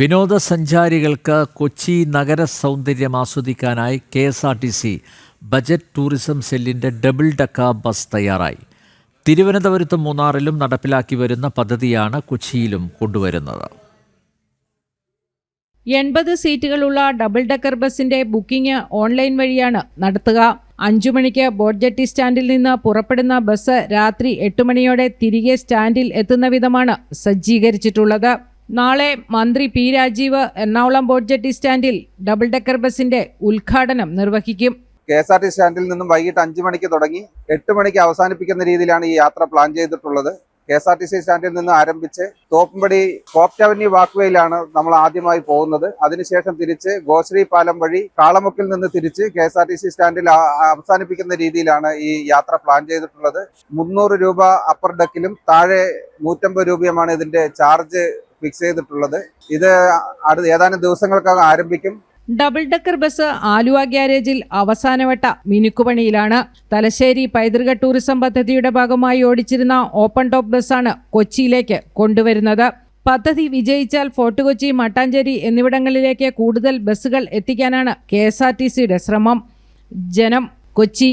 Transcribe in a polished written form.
വിനോദസഞ്ചാരികൾക്ക് കൊച്ചി നഗര സൗന്ദര്യം ആസ്വദിക്കാനായി KSRTC ബജറ്റ് ടൂറിസം സെല്ലിൻ്റെ ഡബിൾ ഡെക്കർ ബസ് തയ്യാറായി. തിരുവനന്തപുരത്തും മൂന്നാറിലും നടപ്പിലാക്കി വരുന്ന പദ്ധതിയാണ് കൊച്ചിയിലും കൊണ്ടുവരുന്നത്. 80 സീറ്റുകളുള്ള ഡബിൾ ഡെക്കർ ബസിന്റെ ബുക്കിംഗ് ഓൺലൈൻ വഴിയാണ് നടത്തുക. 5 മണിക്ക് ബോട്ട് ജെട്ടി സ്റ്റാൻഡിൽ നിന്ന് പുറപ്പെടുന്ന ബസ് രാത്രി 8 മണിയോടെ തിരികെ സ്റ്റാൻഡിൽ എത്തുന്ന വിധമാണ് സജ്ജീകരിച്ചിട്ടുള്ളത്. നാളെ മന്ത്രി P. Rajeev Ernakulam boat jetty സ്റ്റാൻഡിൽ ഡബിൾ ഡെക്കർ ബസിന്റെ ഉദ്ഘാടനം നിർവഹിക്കും. KSRTC സ്റ്റാൻഡിൽ നിന്നും വൈകിട്ട് 5 മണിക്ക് തുടങ്ങി 8 മണിക്ക് അവസാനിപ്പിക്കുന്ന രീതിയിലാണ് ഈ യാത്ര പ്ലാൻ ചെയ്തിട്ടുള്ളത്. KSRTC സ്റ്റാൻഡിൽ നിന്ന് ആരംഭിച്ച് തോപ്പുംപടി കോപ്റ്റ് അവന്യൂ വാക്ക്വേയിലാണ് നമ്മൾ ആദ്യമായി പോകുന്നത്. അതിനുശേഷം തിരിച്ച് ഗോശ്രീ പാലം വഴി കാളമുക്കിൽ നിന്ന് തിരിച്ച് KSRTC സ്റ്റാൻഡിൽ അവസാനിപ്പിക്കുന്ന രീതിയിലാണ് ഈ യാത്ര പ്ലാൻ ചെയ്തിട്ടുള്ളത്. 300 രൂപ അപ്പർ ഡെക്കിലും താഴെ 150 രൂപയുമാണ് ഇതിന്റെ ചാർജ് ഫിക്സ് ചെയ്തിട്ടുള്ളത്. ഇത് ഏതാനും ദിവസങ്ങൾക്കകം ആരംഭിക്കും. ഡബിൾ ഡെക്കർ ബസ് ആലുവ ഗ്യാരേജിൽ അവസാനവട്ട മിനുക്കുപണിയിലാണ്. തലശ്ശേരി പൈതൃക ടൂറിസം പദ്ധതിയുടെ ഭാഗമായി ഓടിച്ചിരുന്ന ഓപ്പൺ ടോപ്പ് ബസ്സാണ് കൊച്ചിയിലേക്ക് കൊണ്ടുവരുന്നത്. പദ്ധതി വിജയിച്ചാൽ ഫോർട്ട് കൊച്ചി, മട്ടാഞ്ചേരി എന്നിവിടങ്ങളിലേക്ക് കൂടുതൽ ബസ്സുകൾ എത്തിക്കാനാണ് KSRTCയുടെ ശ്രമം. ജനം, കൊച്ചി.